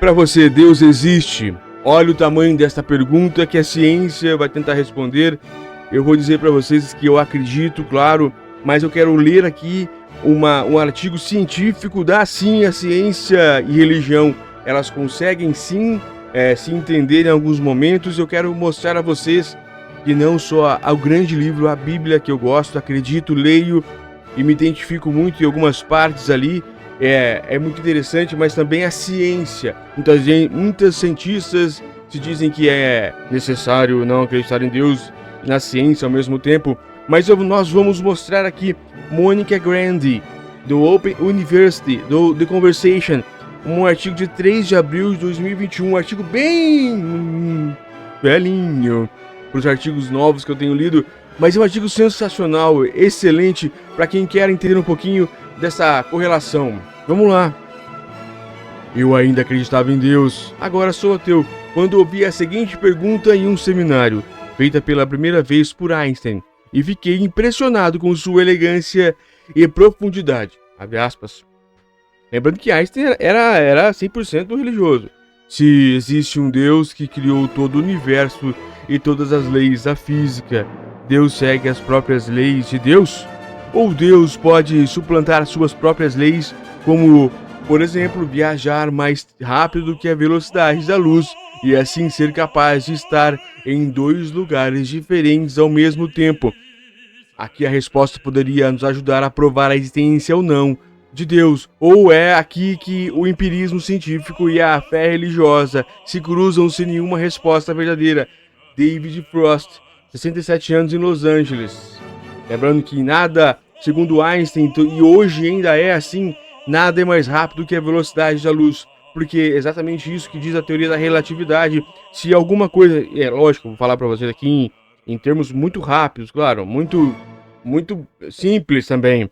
Para você, Deus existe? Olha o tamanho desta pergunta que a ciência vai tentar responder. Eu vou dizer para vocês que eu acredito, claro, mas eu quero ler aqui um artigo científico da sim, a ciência e religião. Elas conseguem sim se entender em alguns momentos. Eu quero mostrar a vocês que não só o grande livro, a Bíblia, que eu gosto, acredito, leio e me identifico muito em algumas partes ali, é muito interessante, mas também a ciência. Muitos cientistas se dizem que é necessário não acreditar em Deus e na ciência ao mesmo tempo, mas nós vamos mostrar aqui Monica Grandi, do Open University, do The Conversation, um artigo de 3 de abril de 2021, um artigo bem velhinho para os artigos novos que eu tenho lido, mas é um artigo sensacional, excelente para quem quer entender um pouquinho dessa correlação. Vamos lá. Eu ainda acreditava em Deus, agora sou ateu, quando ouvi a seguinte pergunta em um seminário, feita pela primeira vez por Einstein, e fiquei impressionado com sua elegância e profundidade. Abre aspas. Lembrando que Einstein era 100% religioso. Se existe um Deus que criou todo o universo e todas as leis da física, Deus segue as próprias leis de Deus? Ou Deus pode suplantar suas próprias leis, como, por exemplo, viajar mais rápido do que a velocidade da luz e assim ser capaz de estar em 2 lugares diferentes ao mesmo tempo? Aqui a resposta poderia nos ajudar a provar a existência ou não de Deus, ou é aqui que o empirismo científico e a fé religiosa se cruzam sem nenhuma resposta verdadeira. David Frost, 67 anos em Los Angeles. Lembrando que nada, segundo Einstein, e hoje ainda é assim, nada é mais rápido que a velocidade da luz, porque é exatamente isso que diz a teoria da relatividade. Se alguma coisa, lógico, vou falar para vocês aqui em termos muito rápidos, claro, muito simples também.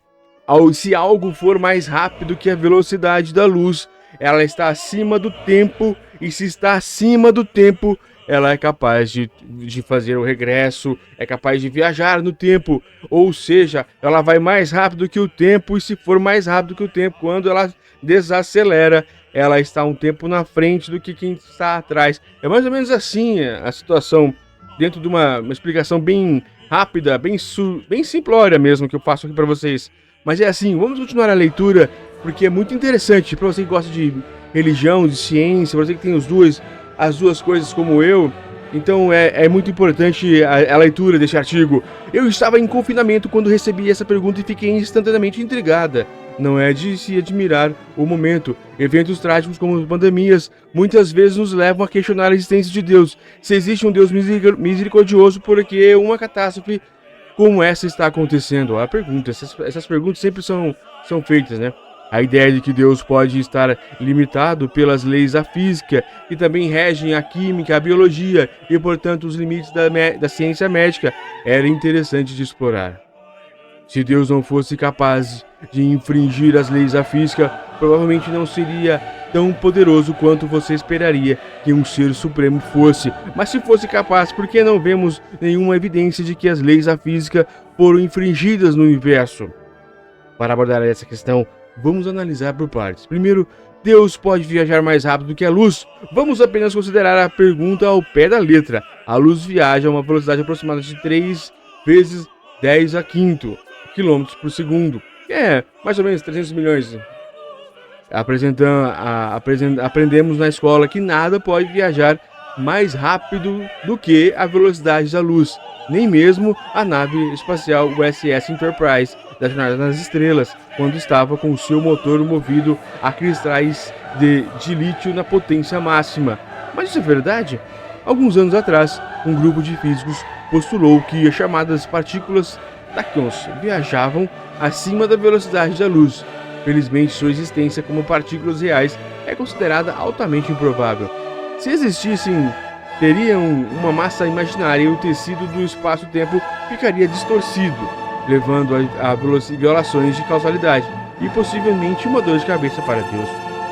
Se algo for mais rápido que a velocidade da luz, ela está acima do tempo, e se está acima do tempo, ela é capaz de fazer o regresso, é capaz de viajar no tempo, ou seja, ela vai mais rápido que o tempo, e se for mais rápido que o tempo, quando ela desacelera, ela está um tempo na frente do que quem está atrás. É mais ou menos assim a situação, dentro de uma explicação bem rápida, bem simplória mesmo, que eu faço aqui para vocês. Mas é assim, vamos continuar a leitura, porque é muito interessante para você que gosta de religião, de ciência, para você que tem as duas coisas como eu. Então é muito importante a leitura deste artigo. Eu estava em confinamento quando recebi essa pergunta e fiquei instantaneamente intrigada. Não é de se admirar o momento. Eventos trágicos como pandemias muitas vezes nos levam a questionar a existência de Deus. Se existe um Deus misericordioso, porque uma catástrofe como essa está acontecendo? A pergunta, essas perguntas sempre são feitas, né? A ideia de que Deus pode estar limitado pelas leis da física, que também regem a química, a biologia e, portanto, os limites da ciência médica, era interessante de explorar. Se Deus não fosse capaz de infringir as leis da física, provavelmente não seria tão poderoso quanto você esperaria que um ser supremo fosse. Mas se fosse capaz, por que não vemos nenhuma evidência de que as leis da física foram infringidas no universo? Para abordar essa questão, vamos analisar por partes. Primeiro, Deus pode viajar mais rápido do que a luz? Vamos apenas considerar a pergunta ao pé da letra. A luz viaja a uma velocidade aproximada de 3 vezes 10 a quinto quilômetros por segundo. Mais ou menos 300 milhões. Aprendemos na escola que nada pode viajar mais rápido do que a velocidade da luz, nem mesmo a nave espacial USS Enterprise da Jornada nas Estrelas, quando estava com o seu motor movido a cristais de lítio na potência máxima. Mas isso é verdade? Alguns anos atrás, um grupo de físicos postulou que as chamadas partículas tachyons viajavam acima da velocidade da luz. Felizmente, sua existência como partículas reais é considerada altamente improvável. Se existissem, teriam uma massa imaginária e o tecido do espaço-tempo ficaria distorcido, levando a violações de causalidade e possivelmente uma dor de cabeça para Deus.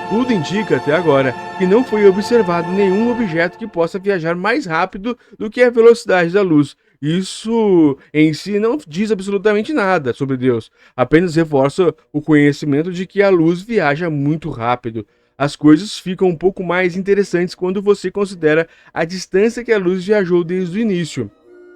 Tudo indica até agora que não foi observado nenhum objeto que possa viajar mais rápido do que a velocidade da luz. Isso em si não diz absolutamente nada sobre Deus, apenas reforça o conhecimento de que a luz viaja muito rápido. As coisas ficam um pouco mais interessantes quando você considera a distância que a luz viajou desde o início.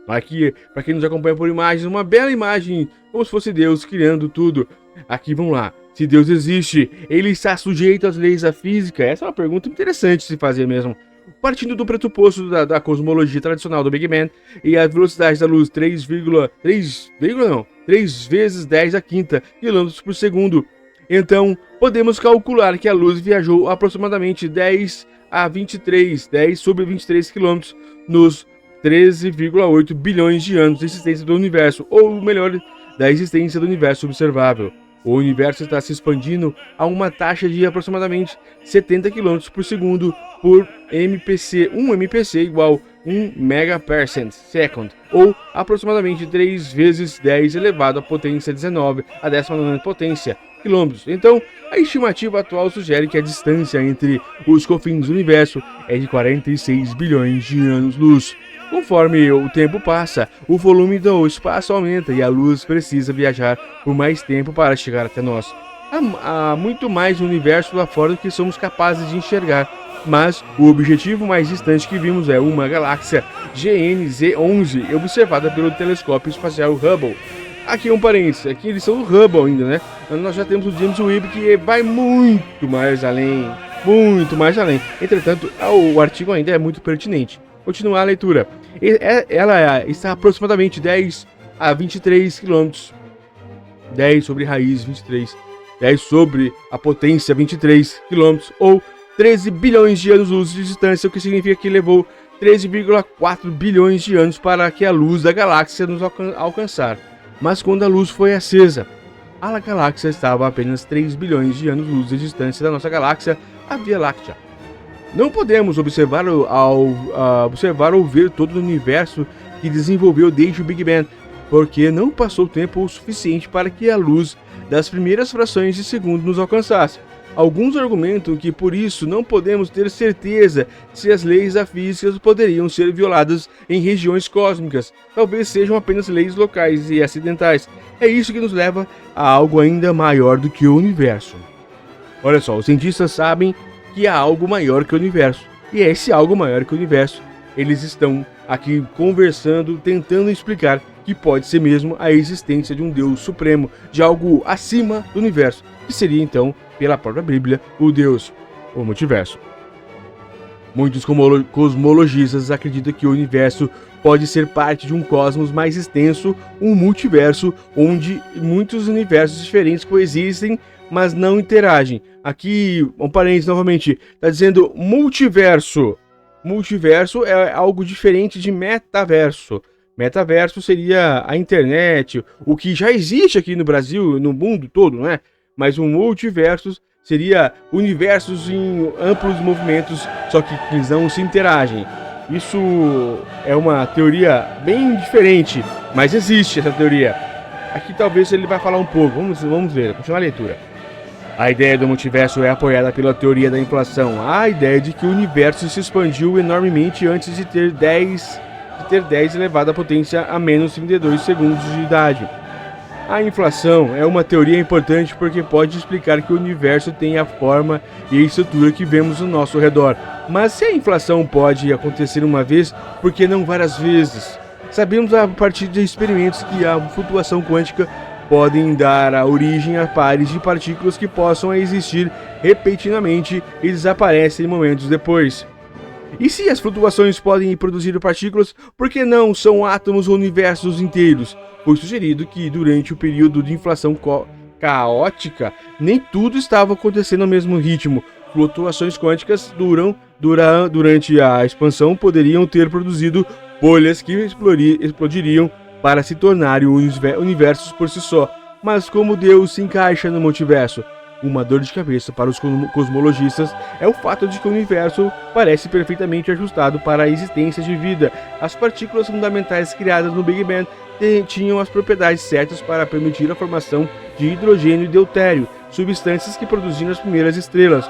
Aqui, para quem nos acompanha por imagens, uma bela imagem, como se fosse Deus criando tudo. Aqui, vamos lá. Se Deus existe, ele está sujeito às leis da física? Essa é uma pergunta interessante de se fazer mesmo. Partindo do pressuposto da cosmologia tradicional do Big Bang e a velocidade da luz 3 vezes 10 a quinta quilômetros por segundo. Então, podemos calcular que a luz viajou aproximadamente 10 sobre 23 quilômetros nos 13,8 bilhões de anos de existência do universo, ou melhor, da existência do universo observável. O universo está se expandindo a uma taxa de aproximadamente 70 km por segundo por MPC. 1 MPC igual 1 megaparsec second, ou aproximadamente 3 vezes 10 elevado à potência 19, a 19ª potência, quilômetros. Então, a estimativa atual sugere que a distância entre os confins do universo é de 46 bilhões de anos-luz. Conforme o tempo passa, o volume do espaço aumenta e a luz precisa viajar por mais tempo para chegar até nós. Há muito mais no universo lá fora do que somos capazes de enxergar, mas o objetivo mais distante que vimos é uma galáxia GNZ11, observada pelo telescópio espacial Hubble. Aqui um parênteses, aqui eles são o Hubble ainda, né? Nós já temos o James Webb que vai muito mais além. Entretanto, o artigo ainda é muito pertinente. Continuar a leitura. Ela está aproximadamente 10 a 23 km. 10 sobre raiz 23. 10 sobre a potência 23 km. Ou 13 bilhões de anos-luz de distância, o que significa que levou 13,4 bilhões de anos para que a luz da galáxia nos alcançar. Mas quando a luz foi acesa, a galáxia estava a apenas 3 bilhões de anos-luz de distância da nossa galáxia, a Via Láctea. Não podemos observar ou ver todo o universo que desenvolveu desde o Big Bang, porque não passou tempo o suficiente para que a luz das primeiras frações de segundo nos alcançasse. Alguns argumentam que por isso não podemos ter certeza se as leis da física poderiam ser violadas em regiões cósmicas. Talvez sejam apenas leis locais e acidentais. É isso que nos leva a algo ainda maior do que o universo. Olha só, os cientistas sabem que há algo maior que o universo. E é esse algo maior que o universo. Eles estão aqui conversando, tentando explicar que pode ser mesmo a existência de um Deus supremo, de algo acima do universo, que seria então, pela própria Bíblia, o Deus, o multiverso. Muitos cosmologistas acreditam que o universo pode ser parte de um cosmos mais extenso, um multiverso, onde muitos universos diferentes coexistem, mas não interagem. Aqui, um parênteses novamente, está dizendo multiverso. Multiverso é algo diferente de metaverso. Metaverso seria a internet, o que já existe aqui no Brasil, no mundo todo, né? Mas um multiverso seria universos em amplos movimentos, só que eles não se interagem. Isso é uma teoria bem diferente, mas existe essa teoria. Aqui talvez ele vai falar um pouco, vamos ver, continuar a leitura. A ideia do multiverso é apoiada pela teoria da inflação, a ideia de que o universo se expandiu enormemente antes de ter 10 elevado à potência a menos 32 segundos de idade. A inflação é uma teoria importante porque pode explicar que o universo tem a forma e a estrutura que vemos ao nosso redor. Mas se a inflação pode acontecer uma vez, por que não várias vezes? Sabemos a partir de experimentos que a flutuação quântica podem dar a origem a pares de partículas que possam existir repentinamente e desaparecem momentos depois. E se as flutuações podem produzir partículas, por que não são átomos ou universos inteiros? Foi sugerido que durante o período de inflação caótica, nem tudo estava acontecendo ao mesmo ritmo. Flutuações quânticas durante a expansão poderiam ter produzido bolhas que explodiriam para se tornarem universos por si só. Mas como Deus se encaixa no multiverso? Uma dor de cabeça para os cosmologistas é o fato de que o universo parece perfeitamente ajustado para a existência de vida. As partículas fundamentais criadas no Big Bang tinham as propriedades certas para permitir a formação de hidrogênio e deutério, substâncias que produziram as primeiras estrelas.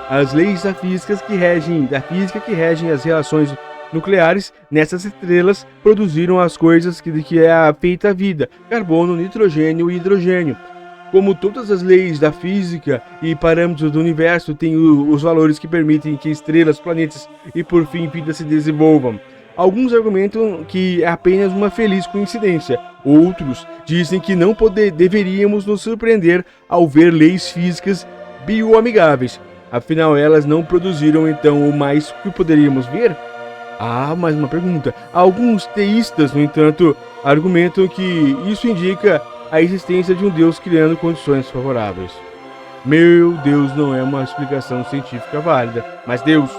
As leis da física que regem as relações nucleares nessas estrelas produziram as coisas que é feita a vida: carbono, nitrogênio e hidrogênio. como todas as leis da física e parâmetros do universo têm os valores que permitem que estrelas, planetas e por fim vida se desenvolvam. Alguns argumentam que é apenas uma feliz coincidência. Outros dizem que não deveríamos nos surpreender ao ver leis físicas bioamigáveis. Afinal, elas não produziram então o mais que poderíamos ver? Mais uma pergunta. Alguns teístas, no entanto, argumentam que isso indica a existência de um Deus criando condições favoráveis. Meu Deus, não é uma explicação científica válida. Mas Deus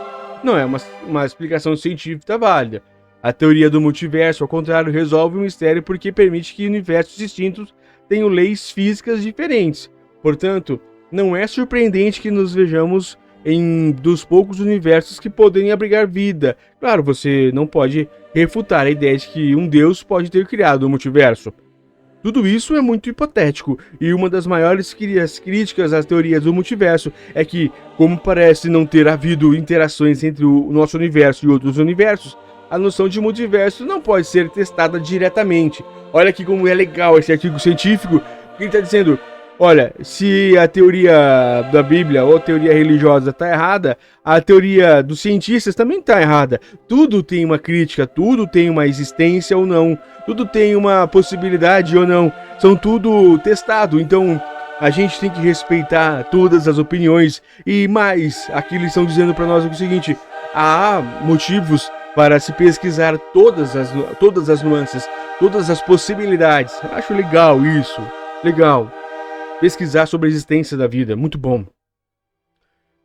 não é uma explicação científica válida. A teoria do multiverso, ao contrário, resolve o mistério porque permite que universos distintos tenham leis físicas diferentes. Portanto, não é surpreendente que nos vejamos em dos poucos universos que podem abrigar vida. Claro, você não pode refutar a ideia de que um Deus pode ter criado o multiverso. Tudo isso é muito hipotético, e uma das maiores críticas às teorias do multiverso é que, como parece não ter havido interações entre o nosso universo e outros universos, a noção de multiverso não pode ser testada diretamente. Olha aqui como é legal esse artigo científico, que ele está dizendo: olha, se a teoria da Bíblia ou a teoria religiosa está errada, a teoria dos cientistas também está errada. Tudo tem uma crítica, tudo tem uma existência ou não, tudo tem uma possibilidade ou não, são tudo testado. Então a gente tem que respeitar todas as opiniões. E mais, aqui eles estão dizendo para nós o seguinte: há motivos para se pesquisar todas as nuances, todas as possibilidades. Acho legal isso, legal. Pesquisar sobre a existência da vida, muito bom.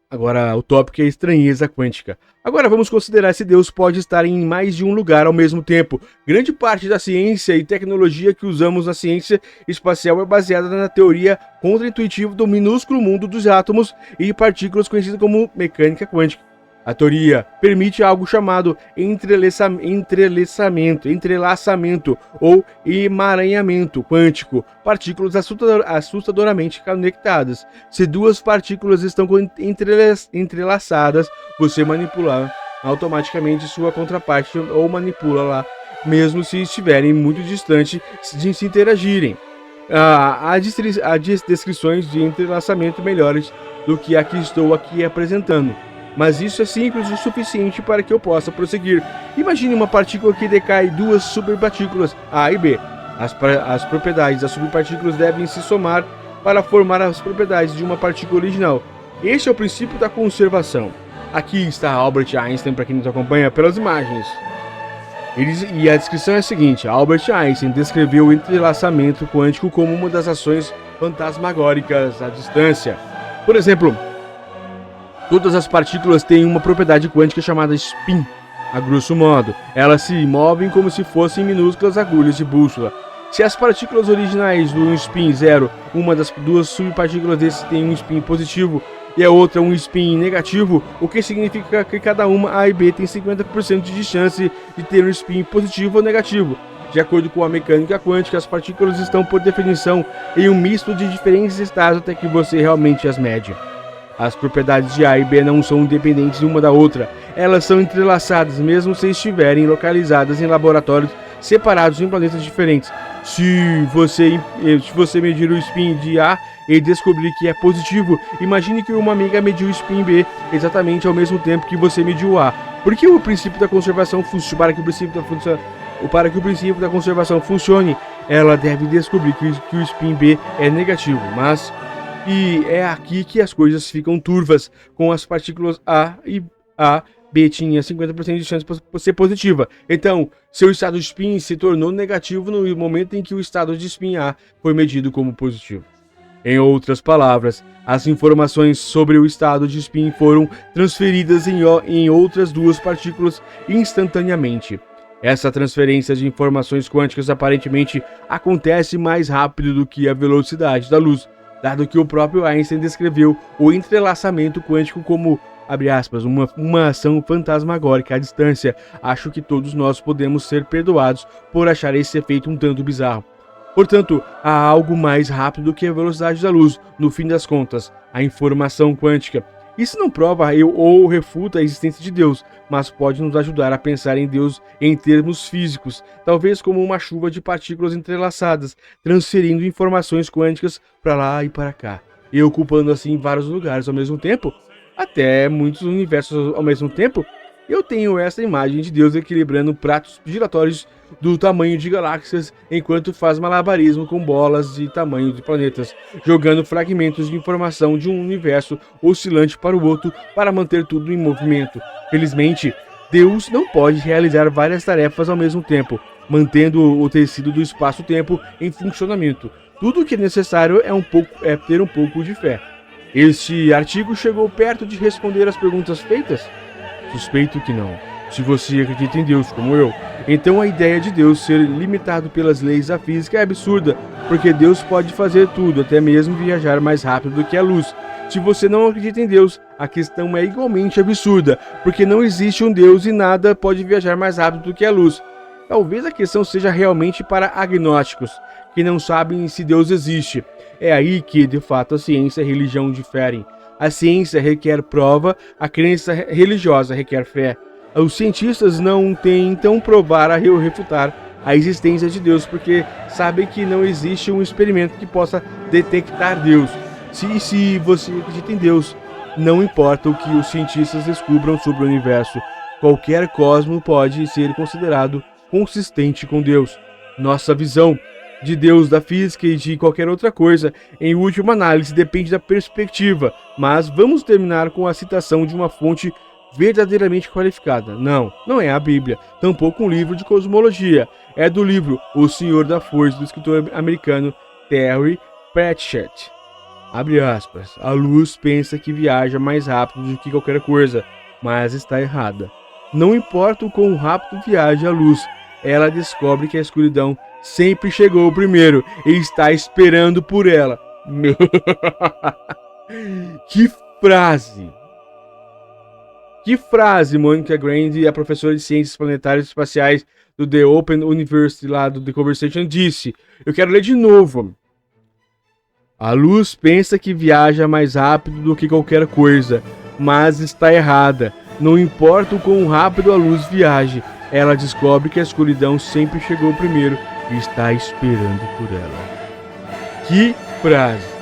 Agora, o tópico é a estranheza quântica. Agora vamos considerar se Deus pode estar em mais de um lugar ao mesmo tempo. Grande parte da ciência e tecnologia que usamos na ciência espacial é baseada na teoria contraintuitiva do minúsculo mundo dos átomos e partículas conhecida como mecânica quântica. A teoria permite algo chamado entrelaçamento ou emaranhamento quântico, partículas assustadoramente conectadas. Se duas partículas estão entrelaçadas, você manipula automaticamente sua contraparte ou manipula-la, mesmo se estiverem muito distantes de se interagirem. Há descrições de entrelaçamento melhores do que a que estou aqui apresentando. Mas isso é simples o suficiente para que eu possa prosseguir. Imagine uma partícula que decai duas superpartículas, A e B. As propriedades das subpartículas devem se somar para formar as propriedades de uma partícula original. Este é o princípio da conservação. Aqui está Albert Einstein, para quem nos acompanha pelas imagens. E a descrição é a seguinte: Albert Einstein descreveu o entrelaçamento quântico como uma das ações fantasmagóricas à distância. Por exemplo, todas as partículas têm uma propriedade quântica chamada spin. A grosso modo, elas se movem como se fossem minúsculas agulhas de bússola. Se as partículas originais do spin 0, uma das duas subpartículas desse tem um spin positivo e a outra um spin negativo, o que significa que cada uma, A e B, tem 50% de chance de ter um spin positivo ou negativo. De acordo com a mecânica quântica, as partículas estão, por definição, em um misto de diferentes estados até que você realmente as mede. As propriedades de A e B não são independentes uma da outra. Elas são entrelaçadas, mesmo se estiverem localizadas em laboratórios separados em planetas diferentes. Se você medir o spin de A e descobrir que é positivo, imagine que uma amiga mediu o spin B exatamente ao mesmo tempo que você mediu o A. Por que o princípio da conservação funciona? Para que o princípio da conservação funcione, ela deve descobrir que o spin B é negativo, E é aqui que as coisas ficam turvas, com as partículas B tinha 50% de chance de ser positiva. Então, seu estado de spin se tornou negativo no momento em que o estado de spin A foi medido como positivo. Em outras palavras, as informações sobre o estado de spin foram transferidas em outras duas partículas instantaneamente. Essa transferência de informações quânticas aparentemente acontece mais rápido do que a velocidade da luz, dado que o próprio Einstein descreveu o entrelaçamento quântico como, abre aspas, uma ação fantasmagórica à distância. Acho que todos nós podemos ser perdoados por achar esse efeito um tanto bizarro. Portanto, há algo mais rápido do que a velocidade da luz. No fim das contas, a informação quântica. Isso não prova ou refuta a existência de Deus, mas pode nos ajudar a pensar em Deus em termos físicos, talvez como uma chuva de partículas entrelaçadas, transferindo informações quânticas para lá e para cá, e ocupando assim vários lugares ao mesmo tempo, até muitos universos ao mesmo tempo. Eu tenho essa imagem de Deus equilibrando pratos giratórios do tamanho de galáxias enquanto faz malabarismo com bolas de tamanho de planetas, jogando fragmentos de informação de um universo oscilante para o outro para manter tudo em movimento. Felizmente, Deus não pode realizar várias tarefas ao mesmo tempo, mantendo o tecido do espaço-tempo em funcionamento. Tudo o que é necessário é ter um pouco de fé. Este artigo chegou perto de responder às perguntas feitas? Suspeito que não. Se você acredita em Deus como eu, então a ideia de Deus ser limitado pelas leis da física é absurda, porque Deus pode fazer tudo, até mesmo viajar mais rápido do que a luz. Se você não acredita em Deus, a questão é igualmente absurda, porque não existe um Deus e nada pode viajar mais rápido do que a luz. Talvez a questão seja realmente para agnósticos, que não sabem se Deus existe. É aí que, de fato, a ciência e a religião diferem. A ciência requer prova, a crença religiosa requer fé. Os cientistas não tentam provar ou refutar a existência de Deus porque sabem que não existe um experimento que possa detectar Deus. Se você acredita em Deus, não importa o que os cientistas descubram sobre o universo, qualquer cosmo pode ser considerado consistente com Deus. Nossa visão de Deus, da física e de qualquer outra coisa, em última análise, depende da perspectiva, mas vamos terminar com a citação de uma fonte verdadeiramente qualificada. Não é a Bíblia, tampouco um livro de cosmologia. É do livro O Senhor da Força, do escritor americano Terry Pratchett. Abre aspas. A luz pensa que viaja mais rápido do que qualquer coisa, mas está errada. Não importa o quão rápido viaja a luz, ela descobre que a escuridão sempre chegou primeiro e está esperando por ela. Que frase! Que frase, Monica Grande, a professora de Ciências Planetárias e Espaciais do The Open University, lá do The Conversation, disse. Eu quero ler de novo. A luz pensa que viaja mais rápido do que qualquer coisa, mas está errada. Não importa o quão rápido a luz viaje, ela descobre que a escuridão sempre chegou primeiro e está esperando por ela. Que frase!